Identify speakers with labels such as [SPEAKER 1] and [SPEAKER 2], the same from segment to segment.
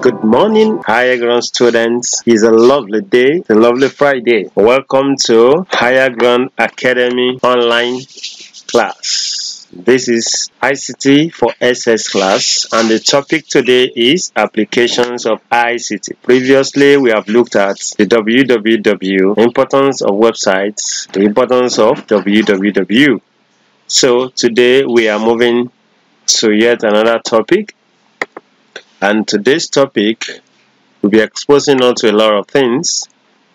[SPEAKER 1] Good morning, Higherground students. It's a lovely day, a lovely Friday. Welcome to Higherground Academy online class. This is ICT for SS class, and the topic today is applications of ICT. Previously, we have looked at the www, importance of websites, the importance of www. So today we are moving to yet another topic. And today's topic will be exposing us to a lot of things.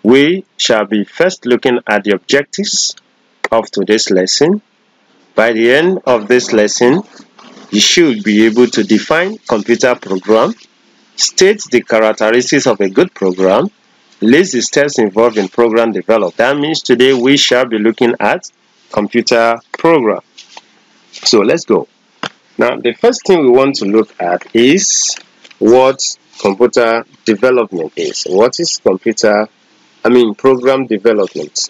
[SPEAKER 1] We shall be first looking at the objectives of today's lesson. By the end of this lesson, you should be able to define computer program, state the characteristics of a good program, list the steps involved in program development. That means today we shall be looking at computer program. So let's go. Now, the first thing we want to look at is what computer development is. What is program development?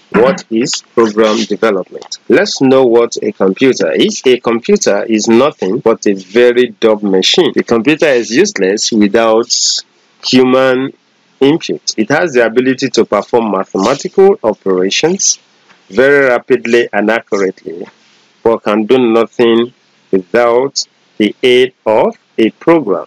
[SPEAKER 1] What is program development? Let's know what a computer is. A computer is nothing but a very dumb machine. The computer is useless without human input. It has the ability to perform mathematical operations very rapidly and accurately, but can do nothing without the aid of a program.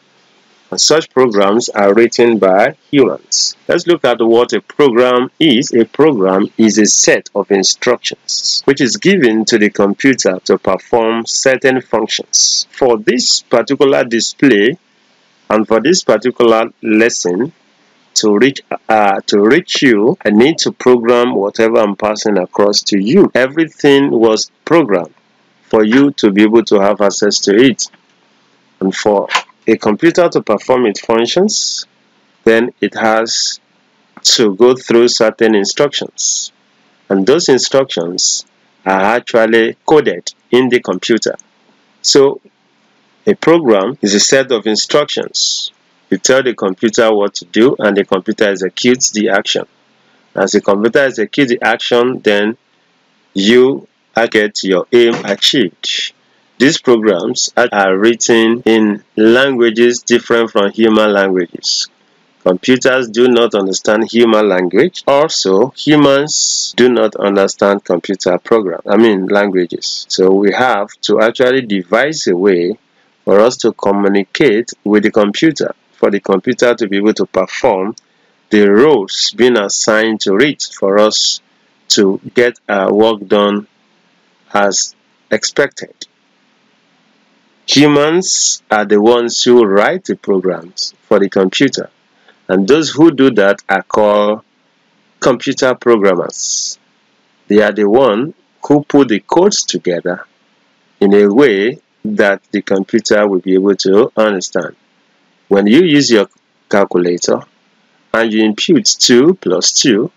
[SPEAKER 1] And such programs are written by humans. Let's look at what a program is. A program is a set of instructions which is given to the computer to perform certain functions. For this particular display and for this particular lesson, to reach you, I need to program whatever I'm passing across to you. Everything was programmed for you to be able to have access to it. And for a computer to perform its functions, then it has to go through certain instructions. And those instructions are actually coded in the computer. So a program is a set of instructions. You tell the computer what to do, and the computer executes the action. As the computer executes the action, then you get your aim achieved. These programs are written in languages different from human languages. Computers do not understand human language. Also, humans do not understand languages. So we have to actually devise a way for us to communicate with the computer, for the computer to be able to perform the roles being assigned to it, for us to get our work done as expected. Humans are the ones who write the programs for the computer, and those who do that are called computer programmers. They are the ones who put the codes together in a way that the computer will be able to understand. When you use your calculator and you input 2 plus 2,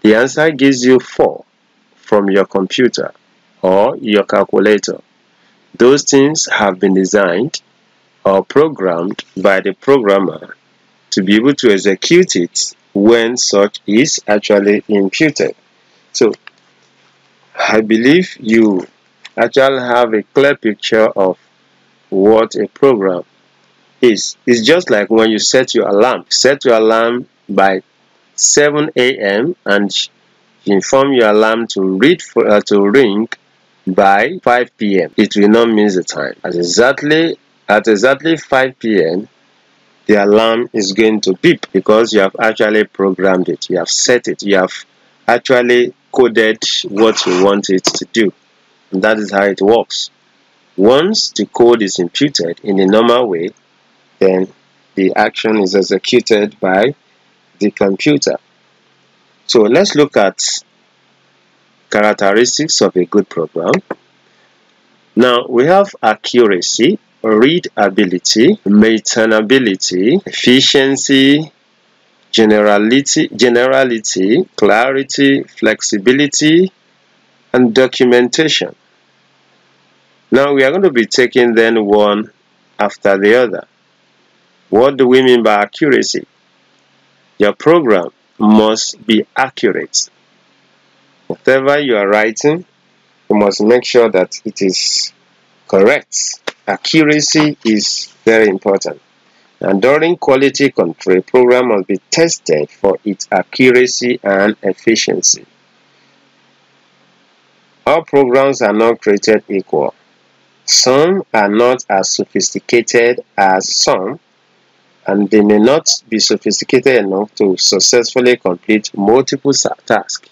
[SPEAKER 1] the answer gives you 4 from your computer or your calculator. Those things have been designed or programmed by the programmer to be able to execute it when such is actually imputed. So I believe you actually have a clear picture of what a program is. It's just like when you set your alarm. Set your alarm by 7 a.m. and you inform your alarm to ring by 5 p.m. It will not miss the time. At exactly 5 p.m. the alarm is going to beep because you have actually programmed it. You have set it. You have actually coded what you want it to do. And that is how it works. Once the code is imputed in a normal way, then the action is executed by the computer. So let's look at characteristics of a good program. Now we have accuracy, readability, maintainability, efficiency, generality, clarity, flexibility, and documentation. Now we are going to be taking them one after the other. What do we mean by accuracy? Your program must be accurate. Whatever you are writing, you must make sure that it is correct. Accuracy is very important. And during quality control, a program must be tested for its accuracy and efficiency. All programs are not created equal. Some are not as sophisticated as some, and they may not be sophisticated enough to successfully complete multiple tasks.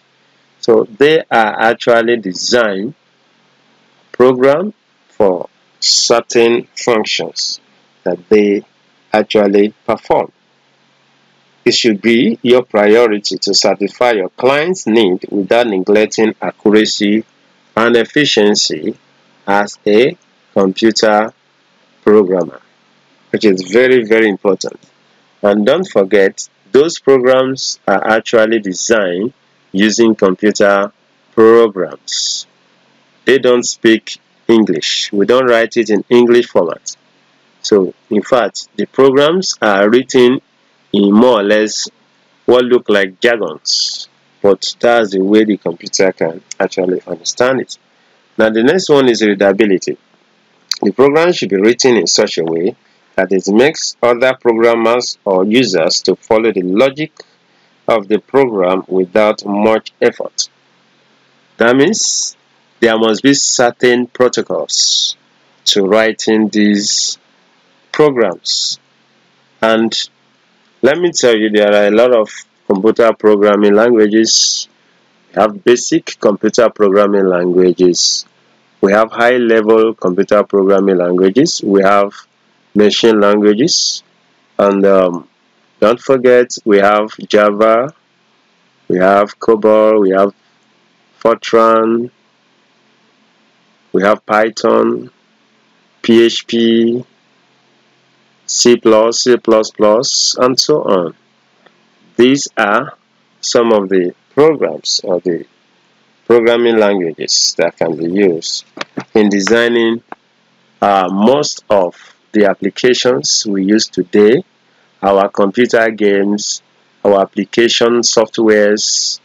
[SPEAKER 1] So they are actually designed, programmed for certain functions that they actually perform. It should be your priority to satisfy your client's need without neglecting accuracy and efficiency as a computer programmer, which is very, very important. And don't forget, those programs are actually designed using computer programs. They don't speak English. We don't write it in English format. So, in fact, the programs are written in more or less what look like jargons, but that's the way the computer can actually understand it. Now, the next one is readability. The program should be written in such a way that it makes other programmers or users to follow the logic of the program without much effort. That means there must be certain protocols to writing these programs. And let me tell you, there are a lot of computer programming languages. We have basic computer programming languages. We have high-level computer programming languages. We have machine languages. And don't forget, we have Java, we have COBOL, we have Fortran, we have Python, PHP, C++, C++, and so on. These are some of the programs or the programming languages that can be used in designing most of the applications we use today, our computer games, our application softwares,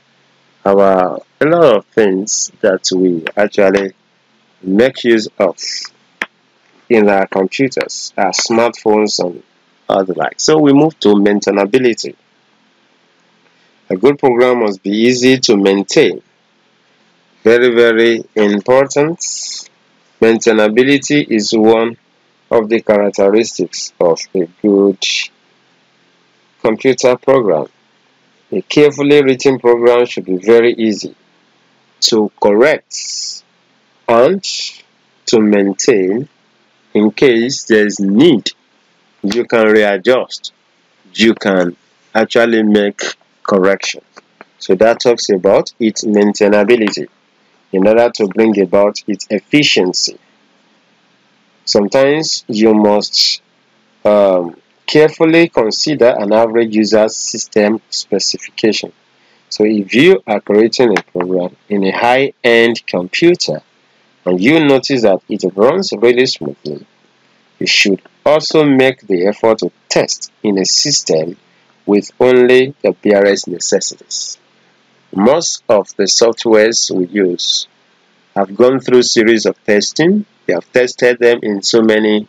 [SPEAKER 1] a lot of things that we actually make use of in our computers, our smartphones, and other like. So we move to maintainability. A good program must be easy to maintain. Very, very important. Maintainability is one of the characteristics of a good computer program. A carefully written program should be very easy to correct and to maintain. In case there is need, you can readjust. You can actually make correction. So that talks about its maintainability in order to bring about its efficiency. Sometimes you must carefully consider an average user's system specification. So if you are creating a program in a high-end computer and you notice that it runs really smoothly, you should also make the effort to test in a system with only the barest necessities. Most of the softwares we use have gone through series of testing. They have tested them in so many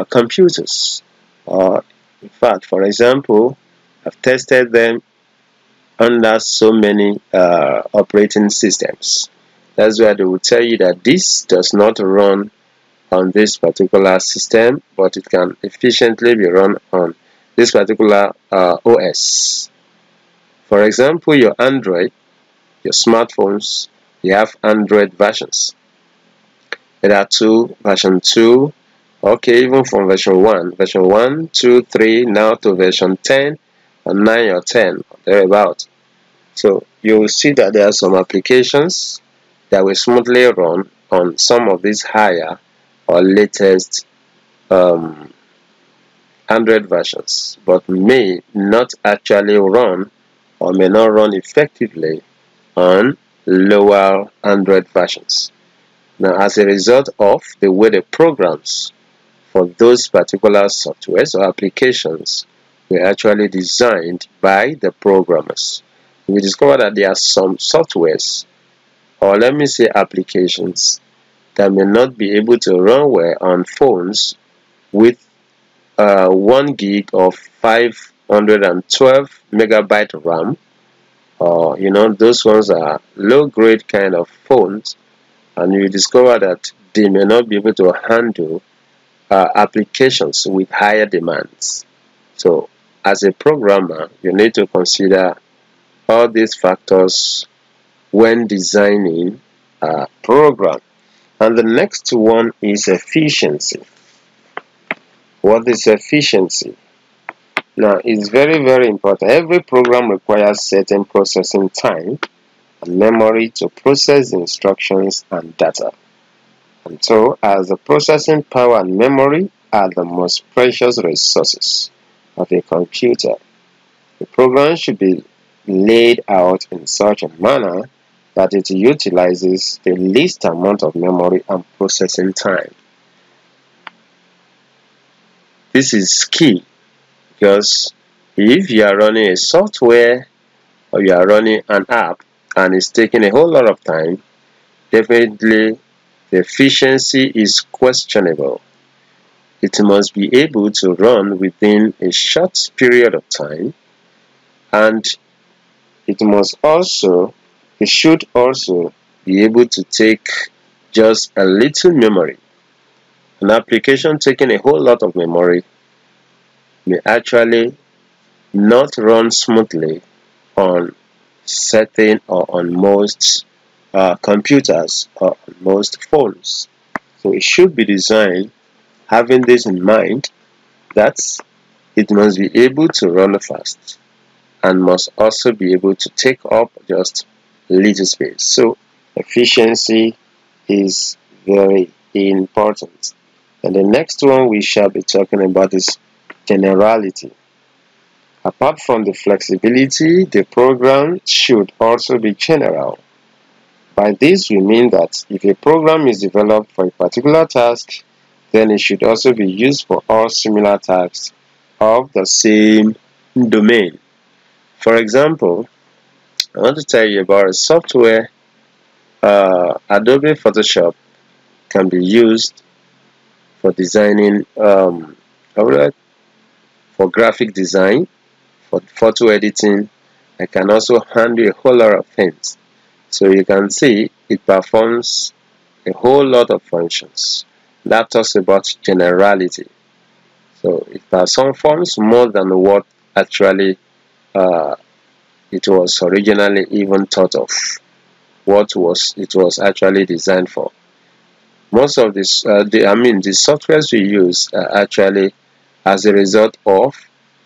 [SPEAKER 1] computers. In fact, for example, I've tested them under so many operating systems. That's why they will tell you that this does not run on this particular system, but it can efficiently be run on this particular OS. For example, your Android, your smartphones, you have Android versions. There are version 2, okay, even from version 1, 2, 3, now to version 10, and 9 or 10, thereabout. So you will see that there are some applications that will smoothly run on some of these higher or latest Android versions, but may not actually run or may not run effectively on lower Android versions. Now, as a result of the way the programs for those particular softwares or applications were actually designed by the programmers, we discover that there are some softwares, or let me say applications, that may not be able to run well on phones with 1 gig of 512 megabyte RAM, or those ones are low grade kind of phones, and you discover that they may not be able to handle applications with higher demands. So as a programmer, you need to consider all these factors when designing a program. And the next one is efficiency. What is efficiency? Now, it's very, very important. Every program requires certain processing time and memory to process the instructions and data. And so, as the processing power and memory are the most precious resources of a computer, the program should be laid out in such a manner that it utilizes the least amount of memory and processing time. This is key, because if you are running a software or you are running an app and it's taking a whole lot of time, definitely the efficiency is questionable. It must be able to run within a short period of time, and it should also be able to take just a little memory. An application taking a whole lot of memory may actually not run smoothly on certain or on most computers or on most phones. So it should be designed having this in mind, that it must be able to run fast and must also be able to take up just little space. So efficiency is very important. And the next one we shall be talking about is generality. Apart from the flexibility, the program should also be general. By this we mean that if a program is developed for a particular task, then it should also be used for all similar tasks of the same domain. For example, I want to tell you about a software. Adobe Photoshop can be used for designing, for graphic design, for photo editing. I can also handle a whole lot of things. So you can see it performs a whole lot of functions. That talks about generality. So it performs more than what actually it was originally even thought of, what it was actually designed for. Most of this, the softwares we use are actually as a result of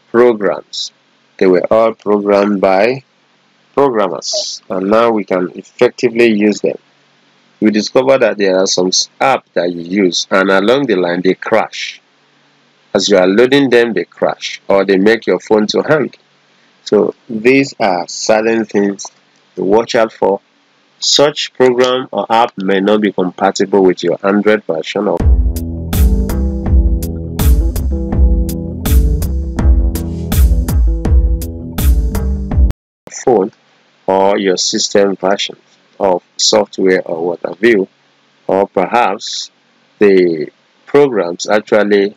[SPEAKER 1] programs. They were all programmed by programmers, and now we can effectively use them. We discover that there are some apps that you use, and along the line they crash. As you are loading them, they crash, or they make your phone to hang. So these are certain things to watch out for. Such program or app may not be compatible with your Android version of phone, or your system version of software or what have you, or perhaps the programs actually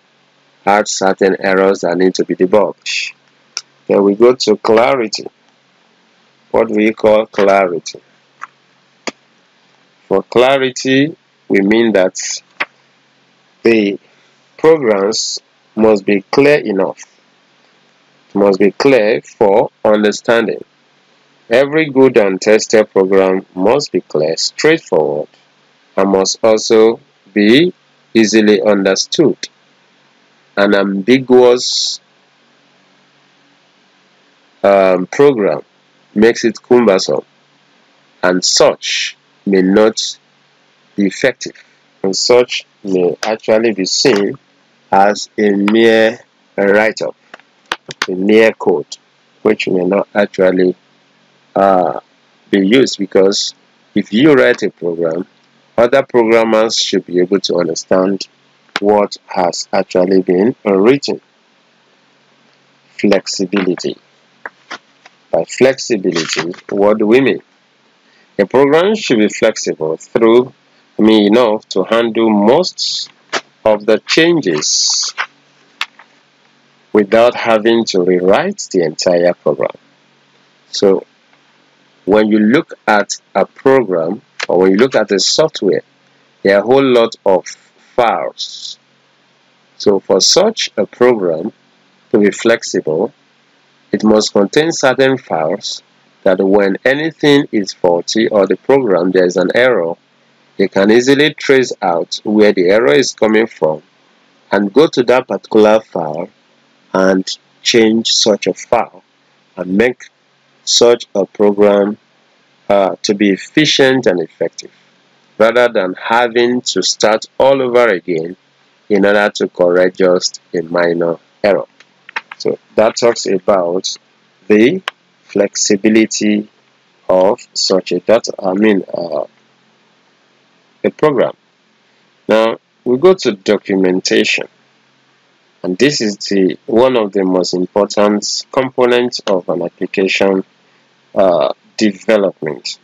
[SPEAKER 1] had certain errors that need to be debugged. Then we go to clarity. What do we call clarity? For clarity, we mean that the programs must be clear enough. It must be clear for understanding. Every good and tested program must be clear, straightforward, and must also be easily understood. An ambiguous program makes it cumbersome, and such may not be effective, and such may actually be seen as a mere write-up, a mere code, which may not actually be used, because if you write a program, other programmers should be able to understand what has actually been written. Flexibility. By flexibility, what do we mean? A program should be flexible enough to handle most of the changes without having to rewrite the entire program. So when you look at a program, or when you look at a software, there are a whole lot of files. So for such a program to be flexible, it must contain certain files that when anything is faulty or the program there is an error, they can easily trace out where the error is coming from and go to that particular file and change such a file and make such a program to be efficient and effective, rather than having to start all over again in order to correct just a minor error. So that talks about the flexibility of such a a program. Now we go to documentation, and this is one of the most important components of an application development.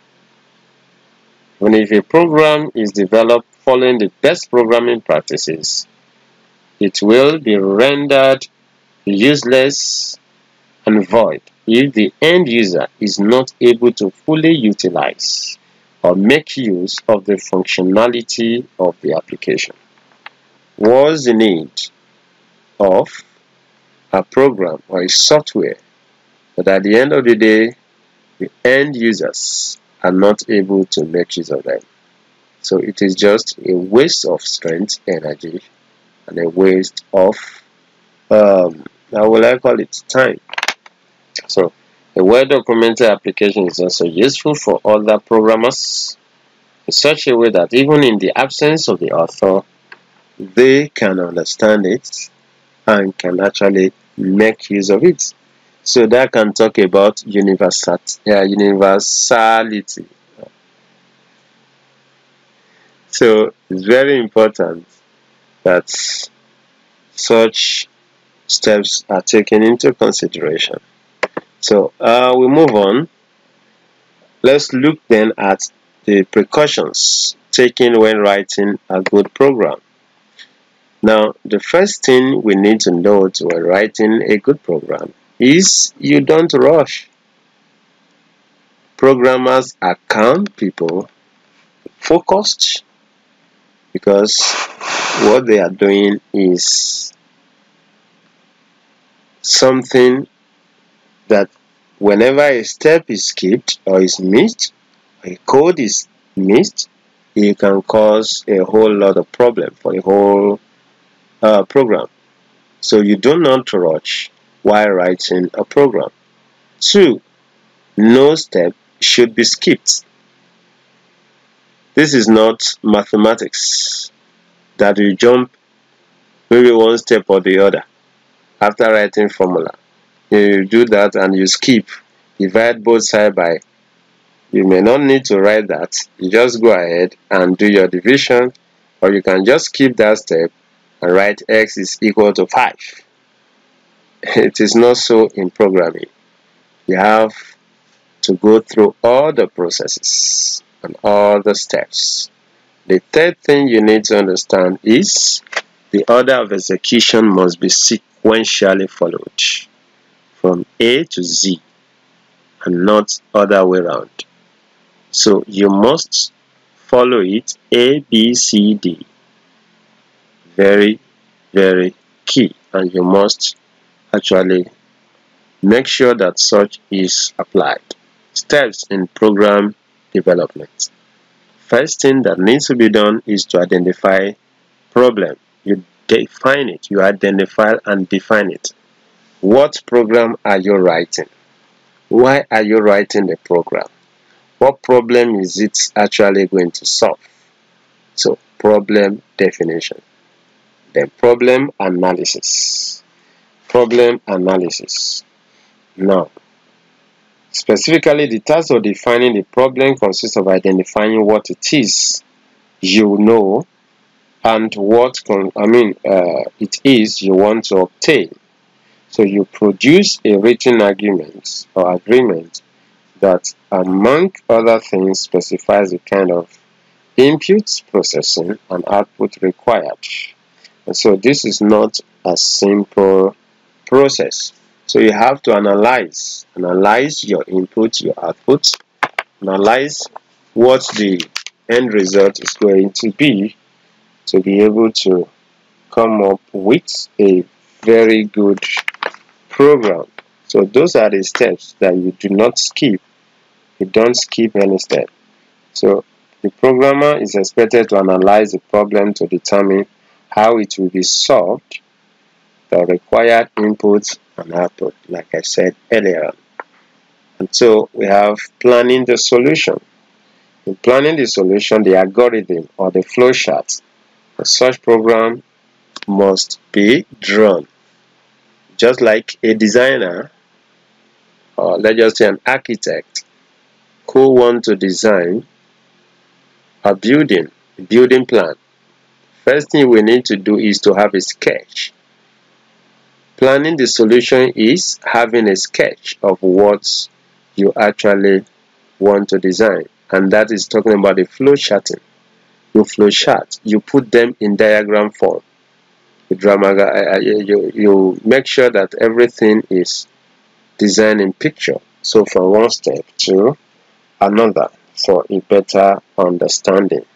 [SPEAKER 1] When if a program is developed following the best programming practices, it will be rendered useless and void if the end user is not able to fully utilize or make use of the functionality of the application. What's the need of a program or a software that at the end of the day the end users are not able to make use of them? So it is just a waste of strength, energy, and a waste of how will I call it, time. So a well-documented application is also useful for other programmers in such a way that even in the absence of the author, they can understand it and can actually make use of it. So that can talk about universality. So it's very important that such steps are taken into consideration. So we move on. Let's look then at the precautions taken when writing a good program. Now, the first thing we need to note when writing a good program is you don't rush. Programmers are calm people, focused, because what they are doing is something that whenever a step is skipped or is missed, or a code is missed, it can cause a whole lot of problem for the whole program. So you do not rush while writing a program. 2. No step should be skipped. This is not mathematics that you jump maybe one step or the other after writing formula. You do that and you skip, divide both sides by. You may not need to write that. You just go ahead and do your division, or you can just skip that step and write x is equal to 5. It is not so in programming. You have to go through all the processes and all the steps. The third thing you need to understand is the order of execution must be sequentially followed from A to Z and not other way around. So you must follow it A, B, C, D. Very, very key, and you must actually make sure that such is applied. Steps in program development. First thing that needs to be done is to identify problem. You define it, you identify and define it. What program are you writing? Why are you writing the program? What problem is it actually going to solve? So problem definition. Then problem analysis. Problem analysis. Now, specifically, the task of defining the problem consists of identifying what it is you know and what it is you want to obtain. So you produce a written argument or agreement that, among other things, specifies the kind of inputs, processing, and output required. And so this is not a simple process. So you have to analyze your input, your output, analyze what the end result is going to be able to come up with a very good program. So those are the steps that you do not skip. You don't skip any step. So the programmer is expected to analyze the problem to determine how it will be solved, the required input and output, like I said earlier. And so we have planning the solution. In planning the solution, the algorithm or the flowchart for such program must be drawn. Just like a designer, or let's just say an architect, who want to design a building plan. First thing we need to do is to have a sketch. Planning the solution is having a sketch of what you actually want to design, and that is talking about the flow charting. You flow chart, you put them in diagram form. You make sure that everything is designed in picture. So from one step to another for a better understanding.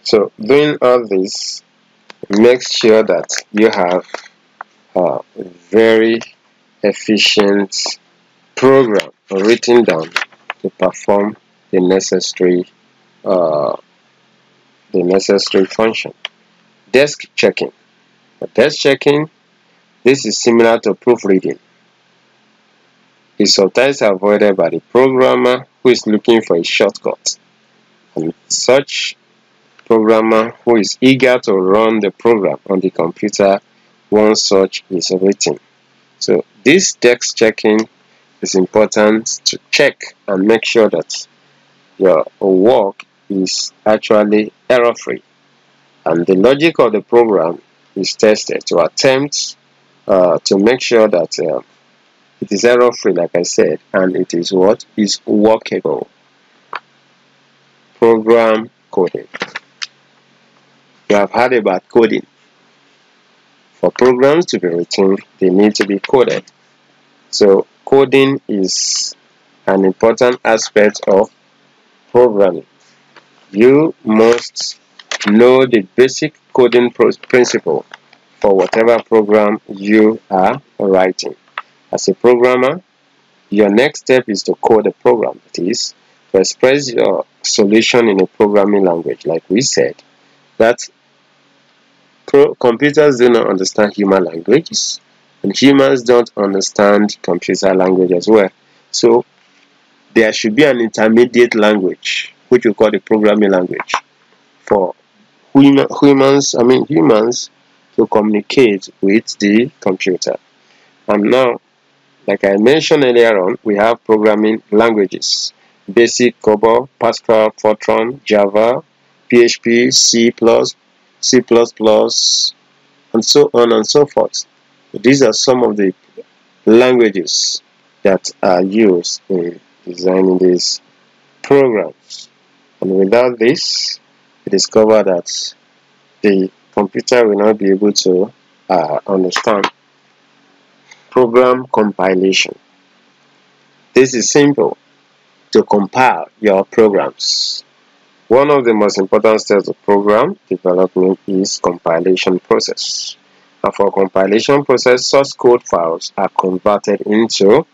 [SPEAKER 1] So doing all this makes sure that you have a very efficient program written down to perform the necessary function. Desk checking. Desk checking, this is similar to proofreading. It's sometimes avoided by the programmer who is looking for a shortcut, and such programmer who is eager to run the program on the computer once such is written. So this desk checking is important to check and make sure that your work is actually error-free, and the logic of the program is tested to attempt to make sure that it is error-free, like I said, and it is what is workable. Program coding. You have heard about coding. For programs to be written, they need to be coded. So coding is an important aspect of programming. You must know the basic coding principle for whatever program you are writing. As a programmer, your next step is to code a program. That is, to express your solution in a programming language. Like we said, that computers do not understand human languages, and humans don't understand computer language as well. So there should be an intermediate language, which we call the programming language, for humans to communicate with the computer. And now, like I mentioned earlier on, we have programming languages: Basic, COBOL, Pascal, Fortran, Java, PHP, C++, C++, and so on and so forth. These are some of the languages that are used in designing these programs. And without this, we discover that the computer will not be able to understand. Program compilation. This is simple to compile your programs. One of the most important steps of program development is compilation process. And for compilation process, source code files are converted into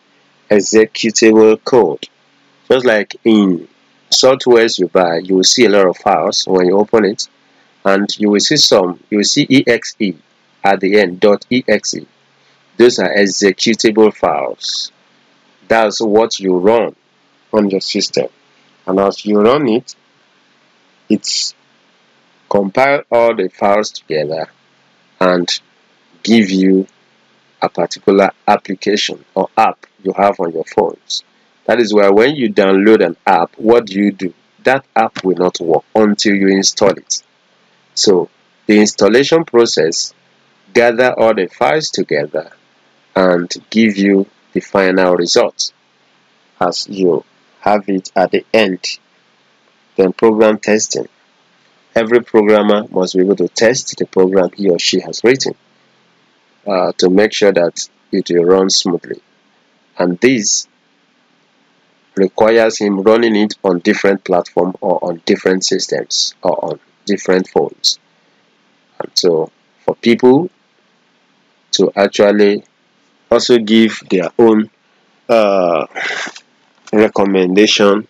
[SPEAKER 1] executable code. Just like in softwares you buy, you will see a lot of files when you open it, and you will see exe at the end, .exe. Those are executable files. That's what you run on your system. And as you run it, it's compile all the files together and give you a particular application or app you have on your phones. That is why when you download an app, what do? That app will not work until you install it. So the installation process gather all the files together and give you the final result as you have it at the end. Then program testing. every programmer must be able to test the program he or she has written to make sure that it will run smoothly. And this requires him running it on different platforms or on different systems or on different phones. And so for people to actually also give their own recommendation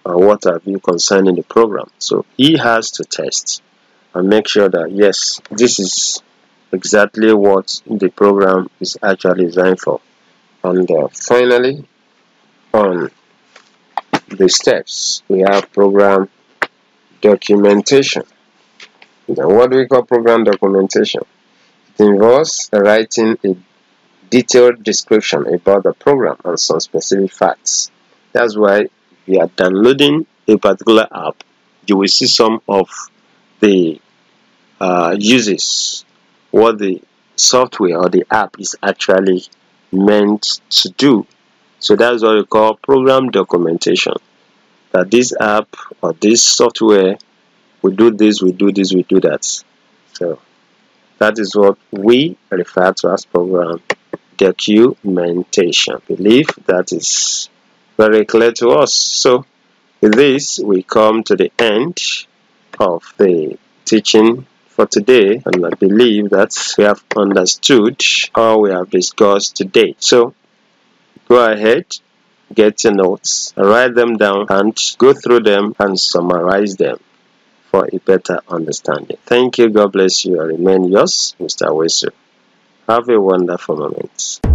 [SPEAKER 1] or what have you concerning the program. So he has to test and make sure that yes, this is exactly what the program is actually designed for. And finally, on the steps, we have program documentation. Now, what do we call program documentation? It involves writing a detailed description about the program and some specific facts. That's why if you are downloading a particular app, you will see some of the uses, what the software or the app is actually meant to do. So that's what we call program documentation. That this app or this software will do this, we do this, we do that. So that is what we refer to as program documentation. I believe that is very clear to us. So with this, we come to the end of the teaching for today, and I believe that we have understood all we have discussed today. So go ahead, get your notes, write them down, and go through them and summarize them for a better understanding. Thank you. God bless you. I remain yours, Mr. Wesu. Have a wonderful moment.